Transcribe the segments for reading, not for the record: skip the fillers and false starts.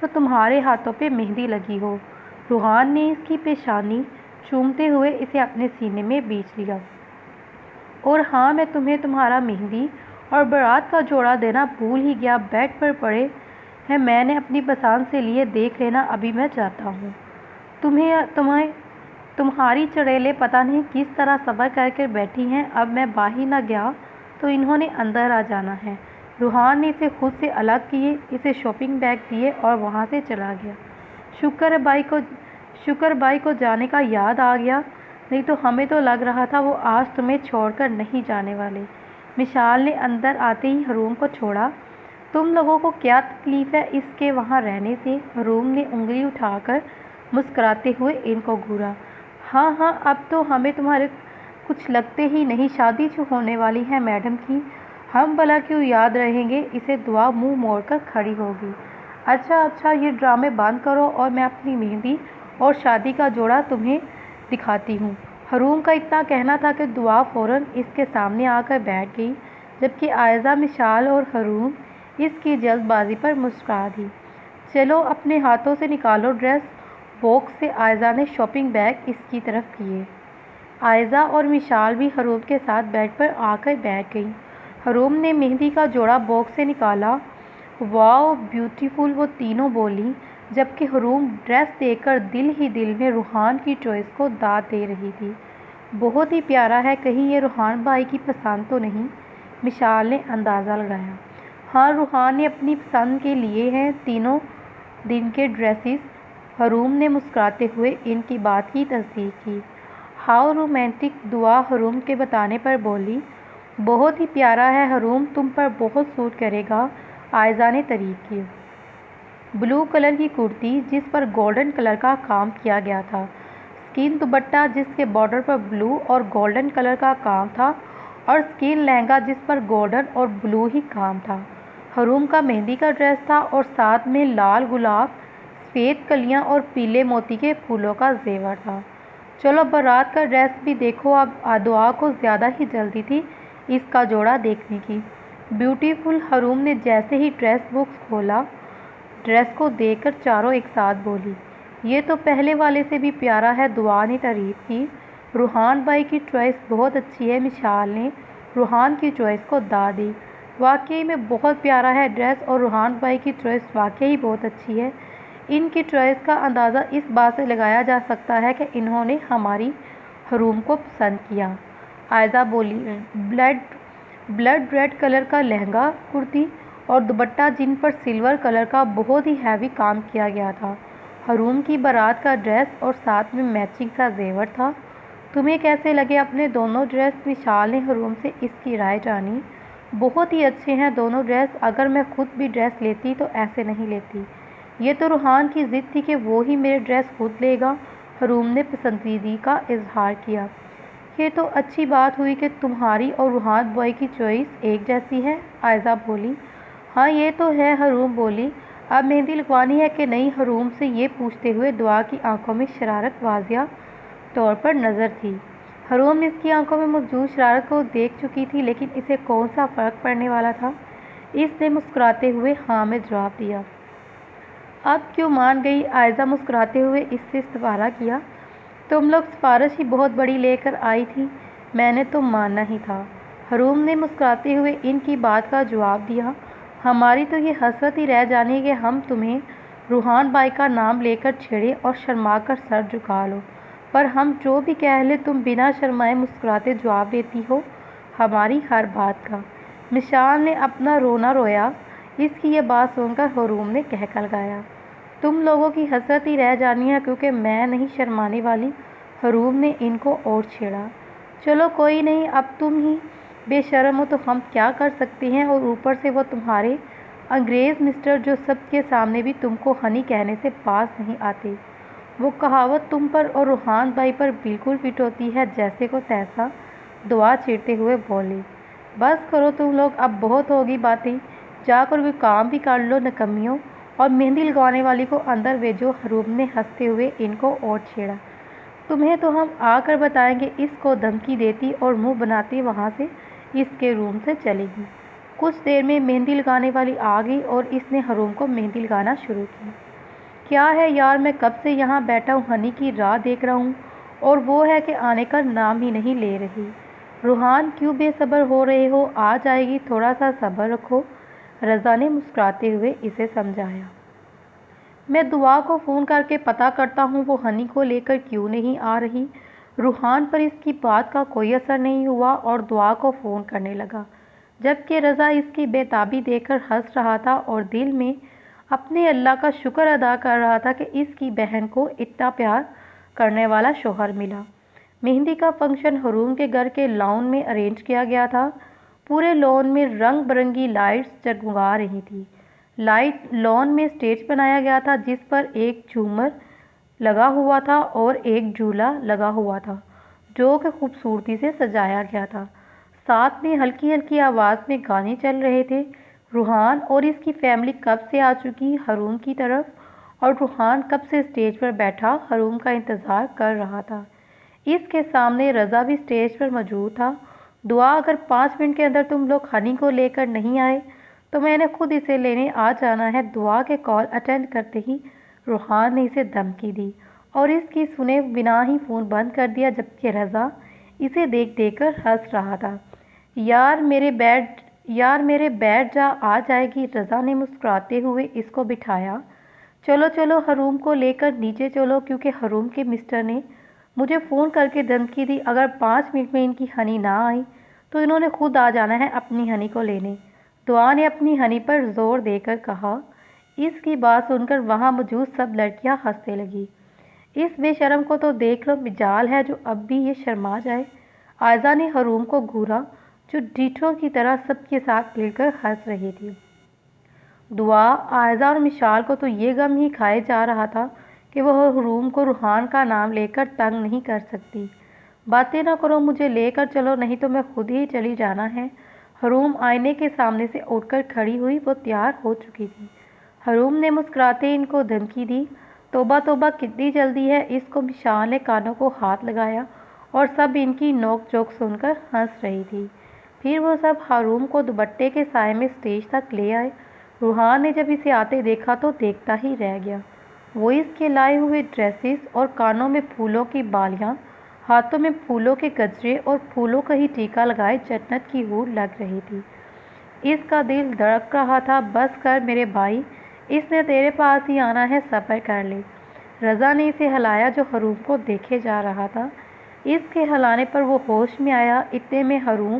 تو تمہارے ہاتھوں پہ مہندی لگی ہو۔ روحان نے اس کی پیشانی چومتے ہوئے اسے اپنے سینے میں بیچ لیا۔ اور ہاں، میں تمہیں تمہارا مہندی اور بارات کا جوڑا دینا بھول ہی گیا۔ بیڈ پر پڑے ہیں، میں نے اپنی پسند سے لیے، دیکھ لینا، ابھی میں جاتا ہوں۔ تمہاری چڑیلیں پتہ نہیں کس طرح صبر کر کے بیٹھی ہیں، اب میں باہر نہ گیا تو انہوں نے اندر آ جانا ہے۔ روحان نے اسے خود سے الگ کیے، اسے شاپنگ بیگ دیے اور وہاں سے چلا گیا۔ شکر بھائی کو جانے کا یاد آ گیا، نہیں تو ہمیں تو لگ رہا تھا وہ آج تمہیں چھوڑ کر نہیں جانے والے۔ مشال نے اندر آتے ہی حروم کو چھوڑا۔ تم لوگوں کو کیا تکلیف ہے اس کے وہاں رہنے سے؟ حروم نے انگلی اٹھا کر مسکراتے ہوئے ان کو گھورا۔ ہاں ہاں، اب تو ہمیں تمہارے کچھ لگتے ہی نہیں، شادی جو ہونے والی ہے میڈم کی، ہم بھلا کیوں یاد رہیں گے؟ اسے دعا منہ موڑ کر کھڑی ہوگی۔ اچھا، یہ ڈرامے بند کرو اور میں اپنی مہندی اور شادی کا جوڑا تمہیں دکھاتی ہوں۔ حروم کا اتنا کہنا تھا کہ دعا فوراً اس کے سامنے آ کر بیٹھ گئی، جبکہ عائزہ، مشال اور حروم اس کی جلد بازی پر مسکرا دی۔ چلو اپنے ہاتھوں سے نکالو ڈریس باکس سے عائزہ نے شاپنگ بیگ اس کی طرف کیے۔ عائزہ اور مشال بھی حروم کے ساتھ بیڈ پر آ کر بیٹھ گئیں۔ حروم نے مہندی کا جوڑا باکس سے نکالا۔ واو، بیوٹیفل، وہ تینوں بولیں، جبکہ حروم ڈریس دیکھ کر دل ہی دل میں روحان کی چوائس کو داد دے رہی تھی۔ بہت ہی پیارا ہے، کہیں یہ روحان بھائی کی پسند تو نہیں؟ مشال نے اندازہ لگایا۔ ہاں، روحان نے اپنی پسند کے لیے ہیں تینوں دن کے ڈریسز۔ حروم نے مسکراتے ہوئے ان کی بات کی تصدیق کی۔ ہاؤ رومانٹک، دعا حروم کے بتانے پر بولی۔ بہت ہی پیارا ہے حروم، تم پر بہت سوٹ کرے گا، عائزہ نے تعریف کی۔ بلو کلر کی کرتی جس پر گولڈن کلر کا کام کیا گیا تھا، اسکین دوپٹہ جس کے بارڈر پر بلو اور گولڈن کلر کا کام تھا، اور اسکین لہنگا جس پر گولڈن اور بلو ہی کام تھا۔ حروم کا مہندی کا ڈریس تھا اور ساتھ میں لال گلاب، سفید کلیاں اور پیلے موتی کے پھولوں کا زیور تھا۔ چلو بارات کا ڈریس بھی دیکھو اب۔ دعا کو زیادہ ہی جلدی تھی اس کا جوڑا دیکھنے کی۔ بیوٹیفل، حروم نے جیسے ہی ڈریس باکس کھولا، ڈریس کو دیکھ کر چاروں ایک ساتھ بولی۔ یہ تو پہلے والے سے بھی پیارا ہے، دعا نے تعریف کی۔ روحان بھائی کی چوائس بہت اچھی ہے، مشال نے روحان کی چوائس کو داد دی۔ واقعی میں بہت پیارا ہے ڈریس، اور روحان بھائی کی چوائس واقعی بہت اچھی ہے۔ ان کی چوائس کا اندازہ اس بات سے لگایا جا سکتا ہے کہ انہوں نے ہماری حروم کو پسند کیا، عائزہ بولی۔ بلڈ ریڈ کلر کا لہنگا، کرتی اور دوپٹہ جن پر سلور کلر کا بہت ہی ہیوی کام کیا گیا تھا، حروم کی بارات کا ڈریس اور ساتھ میں میچنگ سا زیور تھا۔ تمہیں کیسے لگے اپنے دونوں ڈریس؟ مشال نے حروم سے اس کی رائے جانی۔ بہت ہی اچھے ہیں دونوں ڈریس، اگر میں خود بھی ڈریس لیتی تو ایسے نہیں لیتی۔ یہ تو روحان کی ضد تھی کہ وہ ہی میرے ڈریس خود لے گا، حروم نے پسندیدگی کا اظہار کیا۔ یہ تو اچھی بات ہوئی کہ تمہاری اور روحان بھائی کی چوائس ایک جیسی ہے، عائزہ بولی۔ ہاں یہ تو ہے، حروم بولی۔ اب مہندی لگوانی ہے کہ نہیں؟ حروم سے یہ پوچھتے ہوئے دعا کی آنکھوں میں شرارت واضح طور پر نظر تھی۔ حروم اس کی آنکھوں میں موجود شرارت کو دیکھ چکی تھی، لیکن اسے کون سا فرق پڑنے والا تھا؟ اس نے مسکراتے ہوئے ہاں میں جواب دیا۔ اب کیوں مان گئی؟ عائزہ مسکراتے ہوئے اس سے استفارہ کیا۔ تم لوگ سفارش ہی بہت بڑی لے کر آئی تھی، میں نے تو ماننا ہی تھا۔ حروم نے مسکراتے ہوئے ان کی بات کا جواب دیا۔ ہماری تو یہ حسرت ہی رہ جانی کہ ہم تمہیں روحان بھائی کا نام لے کر چھیڑے اور شرما کر سر جھکا لو، پر ہم جو بھی کہہ لیں تم بنا شرمائے مسکراتے جواب دیتی ہو ہماری ہر بات کا۔ مشال نے اپنا رونا رویا۔ اس کی یہ بات سن کر حروم نے کہہ لگایا، تم لوگوں کی حسرت ہی رہ جانی ہے کیونکہ میں نہیں شرمانے والی۔ حروم نے ان کو اور چھیڑا۔ چلو کوئی نہیں، اب تم ہی بے شرم ہو تو ہم کیا کر سکتے ہیں، اور اوپر سے وہ تمہارے انگریز مسٹر جو سب کے سامنے بھی تم کو ہنی کہنے سے باز نہیں آتے۔ وہ کہاوت تم پر اور روحان بھائی پر بالکل فٹ ہوتی ہے، جیسے کو تیسا، دعا چیڑتے ہوئے بولے۔ بس کرو تم لوگ، اب بہت ہوگی باتیں، جا کر کوئی کام بھی کر لو نکمیوں، اور مہندی لگوانے والی کو اندر بھیجو۔ حروم نے ہنستے ہوئے ان کو اور چھیڑا۔ تمہیں تو ہم آ کر بتائیں گے، اس کو دھمکی دیتی اور منہ بناتی وہاں سے اس کے روم سے چلے گی۔ کچھ دیر میں مہندی لگانے والی آ گئی اور اس نے حروم کو مہندی لگانا شروع کی۔ کیا ہے یار، میں کب سے یہاں بیٹھا ہوں، ہنی کی راہ دیکھ رہا ہوں اور وہ ہے کہ آنے کا نام ہی نہیں لے رہی۔ روحان کیوں بے صبر ہو رہے ہو، آ جائے گی، تھوڑا سا صبر رکھو، رضا نے مسکراتے ہوئے اسے سمجھایا۔ میں دعا کو فون کر کے پتہ کرتا ہوں وہ ہنی کو لے کر کیوں نہیں آ رہی۔ روحان پر اس کی بات کا کوئی اثر نہیں ہوا اور دعا کو فون کرنے لگا، جبکہ رضا اس کی بے تابی دیکھ کر ہنس رہا تھا اور دل میں اپنے اللہ کا شکر ادا کر رہا تھا کہ اس کی بہن کو اتنا پیار کرنے والا شوہر ملا۔ مہندی کا فنکشن حروم کے گھر کے لان میں ارینج کیا گیا تھا۔ پورے لان میں رنگ برنگی لائٹس جگمگا رہی تھی۔ لان میں اسٹیج بنایا گیا تھا جس پر ایک جھومر لگا ہوا تھا اور ایک جھولا لگا ہوا تھا جو کہ خوبصورتی سے سجایا گیا تھا۔ ساتھ میں ہلکی ہلکی آواز میں گانے چل رہے تھے۔ روحان اور اس کی فیملی کب سے آ چکی حروم کی طرف اور روحان کب سے اسٹیج پر بیٹھا حروم کا انتظار کر رہا تھا۔ اس کے سامنے رضا بھی اسٹیج پر موجود تھا۔ دعا، اگر 5 منٹ کے اندر تم لوگ ہنی کو لے کر نہیں آئے تو میں نے خود اسے لینے آ جانا ہے۔ دعا کے کال اٹینڈ کرتے ہی روحان نے اسے دھمکی دی اور اس کی سنے بنا ہی فون بند کر دیا، جبکہ رضا اسے دیکھ دیکھ کر ہنس رہا تھا۔ یار میرے بیٹھ جا، آ جائے گی، رضا نے مسکراتے ہوئے اس کو بٹھایا۔ چلو چلو، حروم کو لے کر نیچے چلو، کیونکہ حروم کے مسٹر نے مجھے فون کر کے دھمکی دی، اگر 5 منٹ میں ان کی ہنی نہ آئی تو انہوں نے خود آ جانا ہے اپنی ہنی کو لینے۔ دعا نے اپنی ہنی پر زور دے کر کہا۔ اس کی بات سن کر وہاں موجود سب لڑکیاں ہنسنے لگی۔ اس بے شرم کو تو دیکھ لو، مجال ہے جو اب بھی یہ شرما جائے۔ عائزہ نے حروم کو گھورا جو ڈیٹھوں کی طرح سب کے ساتھ مل کر ہنس رہی تھی۔ دعا، عائزہ اور مشال کو تو یہ غم ہی کھائے جا رہا تھا کہ وہ حروم کو روحان کا نام لے کر تنگ نہیں کر سکتی۔ باتیں نہ کرو، مجھے لے کر چلو، نہیں تو میں خود ہی چلی جانا ہے۔ حروم آئینے کے سامنے سے اٹھ کر کھڑی ہوئی، وہ تیار ہو چکی تھی۔ حروم نے مسکراتے ان کو دھمکی دی۔ توبہ توبہ، کتنی جلدی ہے، اس کو مشال نے کانوں کو ہاتھ لگایا اور سب ان کی نوک جھوک سن کر ہنس رہی تھی۔ پھر وہ سب حروم کو دوپٹے کے سائے میں اسٹیج تک لے آئے۔ روحان نے جب اسے آتے دیکھا تو دیکھتا ہی رہ گیا۔ وہ اس کے لائے ہوئے ڈریسز اور کانوں میں پھولوں کی بالیاں، ہاتھوں میں پھولوں کے گجرے اور پھولوں کا ہی ٹیکا لگائے جنت کی حور لگ رہی تھی۔ اس کا دل دھڑک رہا تھا۔ بس کر میرے بھائی، اس نے تیرے پاس ہی آنا ہے، صبر کر لے۔ رضا نے اسے ہلایا جو حروم کو دیکھے جا رہا تھا۔ اس کے ہلانے پر وہ ہوش میں آیا، اتنے میں حروم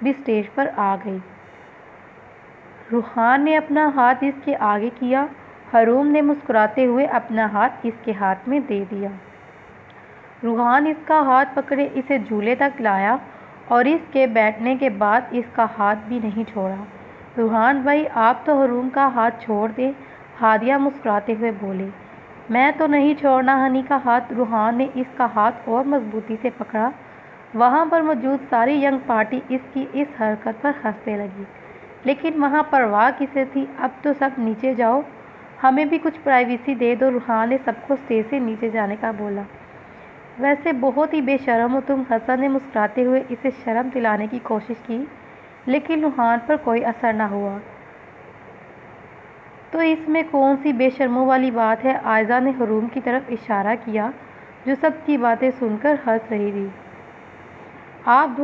بھی اسٹیج پر آ گئی۔ روحان نے اپنا ہاتھ اس کے آگے کیا۔ حروم نے مسکراتے ہوئے اپنا ہاتھ اس کے ہاتھ میں دے دیا۔ روحان اس کا ہاتھ پکڑے اسے جھولے تک لایا اور اس کے بیٹھنے کے بعد اس کا ہاتھ بھی نہیں چھوڑا۔ روحان بھائی، آپ تو حروم کا ہاتھ چھوڑ دیں، ہادیہ مسکراتے ہوئے بولے۔ میں تو نہیں چھوڑنا ہنی کا ہاتھ۔ روحان نے اس کا ہاتھ اور مضبوطی سے پکڑا۔ وہاں پر موجود ساری ینگ پارٹی اس کی اس حرکت پر ہنسنے لگی، لیکن وہاں پرواہ کسے تھی، اب تو سب نیچے جاؤ، ہمیں بھی کچھ پرائیویسی دے دو۔ روحان نے سب کو اسٹیج سے نیچے جانے کا بولا۔ ویسے بہت ہی بے شرم ہو تم، حسن نے مسکراتے ہوئے اسے شرم دلانے کی کوشش کی، لیکن روحان پر کوئی اثر نہ ہوا۔ تو اس میں کون سی بے شرموں والی بات ہے؟ عائزہ نے حروم کی طرف اشارہ کیا جو سب کی باتیں سن کر ہنس رہی تھی۔ آپ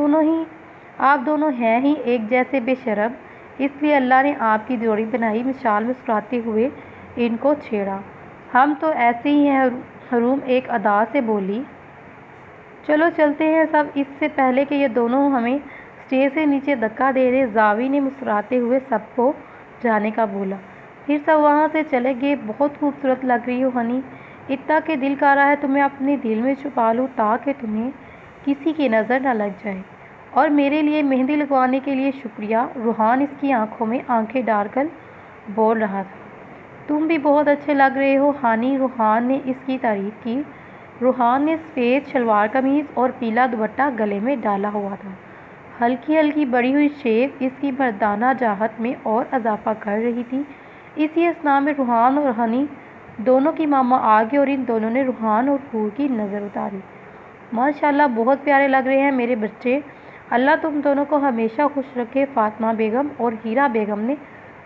دونوں ہیں ہی ایک جیسے بے شرم، اس لیے اللہ نے آپ کی جوڑی بنائی۔ مشال مسکراتے ہوئے ان کو چھیڑا۔ ہم تو ایسے ہی ہیں، حروم ایک ادا سے بولی۔ چلو چلتے ہیں سب، اس سے پہلے کہ یہ دونوں ہمیں اسٹیج سے نیچے دھکا دے دیں، زاوی نے مسکراتے ہوئے سب کو جانے کا بولا۔ پھر سب وہاں سے چلے گئے۔ بہت خوبصورت لگ رہی ہو ہنی، اتنا کہ دل کر رہا ہے تمہیں اپنے دل میں چھپا لوں تاکہ تمہیں کسی کی نظر نہ لگ جائے، اور میرے لیے مہندی لگوانے کے لیے شکریہ۔ روحان اس کی آنکھوں میں آنکھیں ڈال کر بول رہا تھا۔ تم بھی بہت اچھے لگ رہے ہو ہنی، روحان نے اس کی تعریف کی۔ روحان نے سفید شلوار قمیض اور پیلا دوپٹہ گلے میں ڈالا ہوا تھا۔ ہلکی ہلکی بڑی ہوئی شیپ اس کی مردانہ جاہت میں اور اضافہ کر رہی تھی۔ اسی اثناء میں روحان اور ہنی دونوں کی ماما آ گئی اور ان دونوں نے روحان اور حور کی نظر اتاری۔ ماشاءاللہ بہت پیارے لگ رہے ہیں میرے بچے، اللہ تم دونوں کو ہمیشہ خوش رکھے۔ فاطمہ بیگم اور ہیرا بیگم نے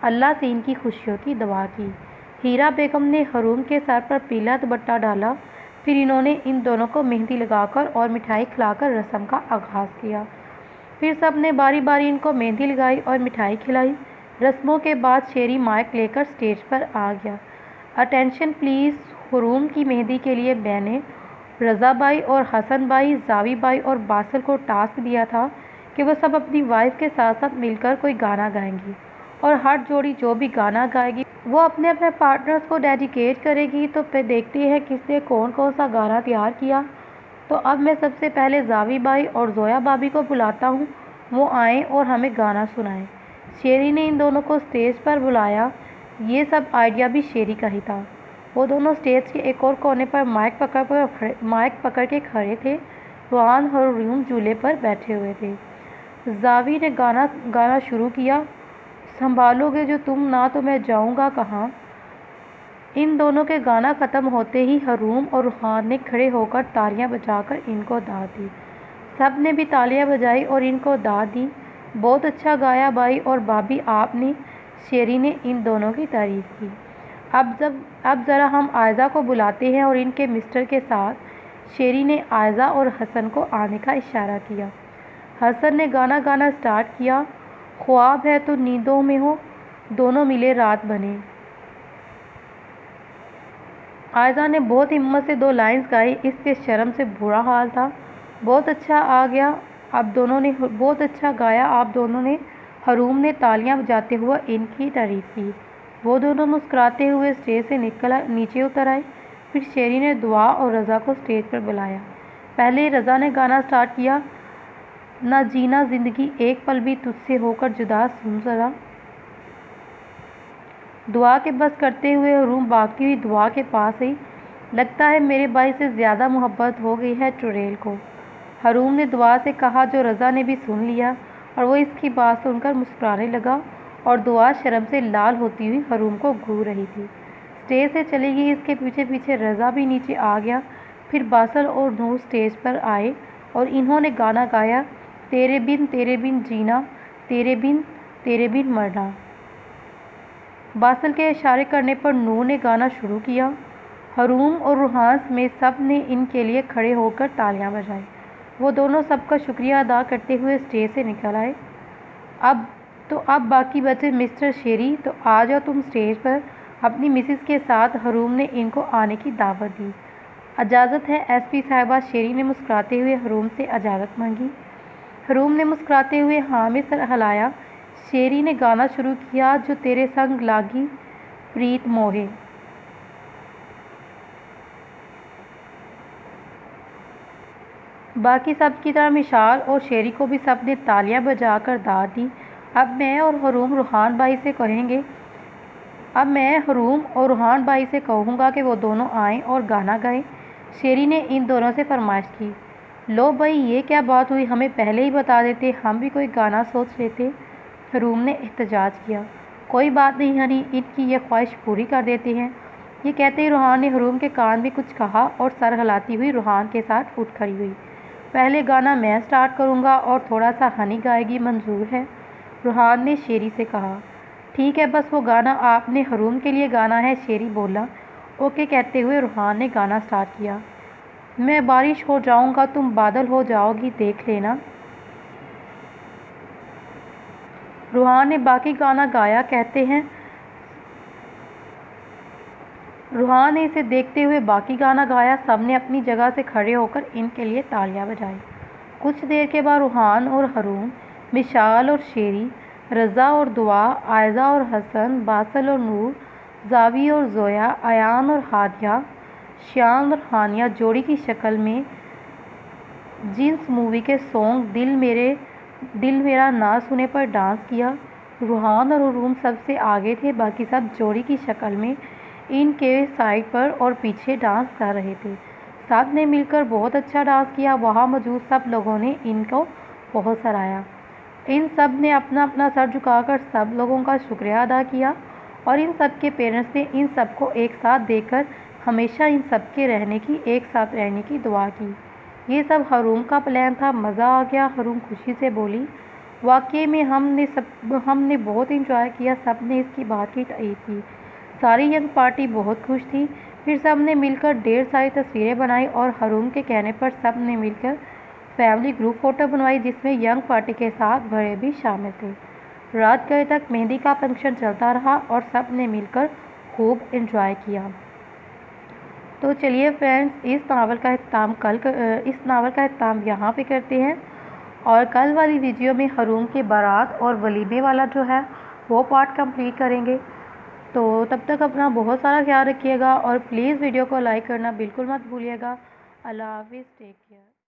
اللہ سے ان کی خوشیوں کی دعا کی۔ ہیرا بیگم نے حروم کے سر پر پیلا دوپٹہ ڈالا، پھر انہوں نے ان دونوں کو مہندی لگا کر اور مٹھائی کھلا کر رسم کا آغاز کیا۔ پھر سب نے باری باری ان کو مہندی لگائی اور مٹھائی کھلائی۔ رسموں کے بعد شیری مائک لے کر اسٹیج پر آ گیا۔ اٹینشن پلیز، حروم کی مہندی کے لیے میں نے رضا بھائی اور حسن بھائی، زاوی بھائی اور باسل کو ٹاسک دیا تھا کہ وہ سب اپنی وائف کے ساتھ ساتھ مل کر کوئی گانا گائیں گی، اور ہر جوڑی جو بھی گانا گائے گی وہ اپنے اپنے پارٹنرز کو ڈیڈیکیٹ کرے گی۔ تو پھر دیکھتے ہیں کس نے کون کون سا گانا تیار کیا۔ تو اب میں سب سے پہلے زاوی بھائی اور زویا بھابھی کو بلاتا ہوں، وہ آئیں اور ہمیں گانا سنائیں۔ شیری نے ان دونوں کو اسٹیج پر بلایا۔ یہ سب آئیڈیا بھی شیری کا ہی تھا۔ وہ دونوں اسٹیج کے ایک اور کونے پر مائک پکڑ کے کھڑے تھے۔ روحان اور حروم جھولے پر بیٹھے ہوئے تھے۔ زاوی نے گانا شروع کیا، سنبھالو گے جو تم نہ تو میں جاؤں گا کہاں۔ ان دونوں کے گانا ختم ہوتے ہی حروم اور روحان نے کھڑے ہو کر تالیاں بجا کر ان کو داد دی۔ سب نے بھی تالیاں بجائی اور ان کو داد دی۔ بہت اچھا گایا بھائی اور بھابھی آپ نے، شیری نے ان دونوں کی تعریف کی۔ اب ذرا ہم آئزہ کو بلاتے ہیں اور ان کے مسٹر کے ساتھ۔ شیری نے آئزہ اور حسن کو آنے کا اشارہ کیا۔ حسن نے گانا سٹارٹ کیا، خواب ہے تو نیندوں میں ہو، دونوں ملے رات بنے۔ آئزہ نے بہت ہمت سے 2 لائنز گائی، اس کے شرم سے برا حال تھا۔ بہت اچھا گایا آپ دونوں نے۔ حروم نے تالیاں بجاتے ہوئے ان کی تعریف کی۔ وہ دونوں مسکراتے ہوئے اسٹیج سے نیچے اتر آئے۔ پھر شیری نے دعا اور رضا کو اسٹیج پر بلایا۔ پہلے رضا نے گانا سٹارٹ کیا، نہ جینا زندگی ایک پل بھی تجھ سے ہو کر جدا، سن ذرا۔ دعا کے بس کرتے ہوئے حروم بھاگتی ہوئی دعا کے پاس آئی، لگتا ہے میرے بھائی سے زیادہ محبت ہو گئی ہے ٹوریل کو، حروم نے دعا سے کہا، جو رضا نے بھی سن لیا، اور وہ اس کی بات سن کر مسکرانے لگا، اور دعا شرم سے لال ہوتی ہوئی حروم کو گھور رہی تھی۔ اسٹیج سے چلی گئی، اس کے پیچھے پیچھے رضا بھی نیچے آ گیا۔ پھر باسل اور نور اسٹیج پر آئے اور انہوں نے گانا گایا، تیرے بن جینا، تیرے بن مرنا۔ باسل کے اشارے کرنے پر نور نے گانا شروع کیا۔ حروم اور روحان سمیت سب نے ان کے لیے کھڑے ہو کر تالیاں بجائیں۔ وہ دونوں سب کا شکریہ ادا کرتے ہوئے اسٹیج سے نکل آئے۔ اب باقی بچے مسٹر شیری، تو آ جاؤ تم اسٹیج پر، اپنی مسز کے ساتھ۔ حروم نے ان کو آنے کی دعوت دی۔ اجازت ہے ایس پی صاحبہ، شیری نے مسکراتے ہوئے حروم سے اجازت مانگی۔ حروم نے مسکراتے ہوئے ہاں میں سر ہلایا۔ شیری نے گانا شروع کیا، جو تیرے سنگ لاگی پریت موہے۔ باقی سب کی طرح مشال اور شیری کو بھی سب نے تالیاں بجا کر داد دی۔ اب میں اور حروم روحان بھائی سے کہوں گا کہ وہ دونوں آئیں اور گانا گائیں۔ شیری نے ان دونوں سے فرمائش کی، لو بھائی یہ کیا بات ہوئی، ہمیں پہلے ہی بتا دیتے، ہم بھی کوئی گانا سوچ لیتے۔ حروم نے احتجاج کیا، کوئی بات نہیں ہنی، ان کی یہ خواہش پوری کر دیتے ہیں۔ یہ کہتے ہی روحان نے حروم کے کان میں کچھ کہا اور سر ہلاتی ہوئی روحان کے ساتھ اٹھ کھڑی ہوئی۔ پہلے گانا میں سٹارٹ کروں گا اور تھوڑا سا ہنی گائے گی، منظور ہے؟ روحان نے شیری سے کہا۔ ٹھیک ہے، بس وہ گانا آپ نے حروم کے لیے گانا ہے، شیری بولا۔ اوکے کہتے ہوئے روحان نے گانا سٹارٹ کیا، میں بارش ہو جاؤں گا، تم بادل ہو جاؤ گی، دیکھ لینا۔ روحان نے باقی گانا گایا، کہتے ہیں روحان نے اسے دیکھتے ہوئے باقی گانا گایا۔ سب نے اپنی جگہ سے کھڑے ہو کر ان کے لیے تالیاں بجائیں۔ کچھ دیر کے بعد روحان اور حروم، مشال اور شیری، رضا اور دعا، آئزہ اور حسن، باسل اور نور، زاوی اور زویا، ایان اور ہادیہ، شیان اور ہانیہ جوڑی کی شکل میں جنس مووی کے سانگ دل میرا نہ سنے پر ڈانس کیا۔ روحان اور حروم سب سے آگے تھے، باقی سب جوڑی کی شکل میں ان کے سائڈ پر اور پیچھے ڈانس کر رہے تھے۔ سب نے مل کر بہت اچھا ڈانس کیا۔ وہاں موجود سب لوگوں نے ان کو بہت سراہا۔ ان سب نے اپنا اپنا سر جھکا کر سب لوگوں کا شکریہ ادا کیا، اور ان سب کے پیرنٹس نے ان سب کو ایک ساتھ دیکھ کر ہمیشہ ان سب کے ایک ساتھ رہنے کی دعا کی۔ یہ سب حروم کا پلان تھا۔ مزہ آ گیا، حروم خوشی سے بولی۔ واقعی میں ہم نے بہت انجوائے کیا، سب نے اس کی بات کی تائید کی۔ ساری ینگ پارٹی بہت خوش تھی۔ پھر سب نے مل کر ڈھیر ساری تصویریں بنائی اور حروم کے کہنے پر سب نے مل کر فیملی گروپ فوٹو بنوائی جس میں ینگ پارٹی کے ساتھ بڑے بھی شامل تھے۔ رات گئے تک مہندی کا فنکشن چلتا رہا اور سب نے مل کر خوب انجوائے کیا۔ تو چلیے فرینڈز، اس ناول کا اختتام یہاں پہ کرتے ہیں، اور کل والی ویڈیو میں حروم کے بارات اور ولیمے والا جو ہے وہ پارٹ کمپلیٹ کریں گے۔ تو تب تک اپنا بہت سارا خیال رکھیے گا، اور پلیز ویڈیو کو لائک کرنا بالکل مت بھولیے گا۔ اللہ حافظ، ٹیک کیئر۔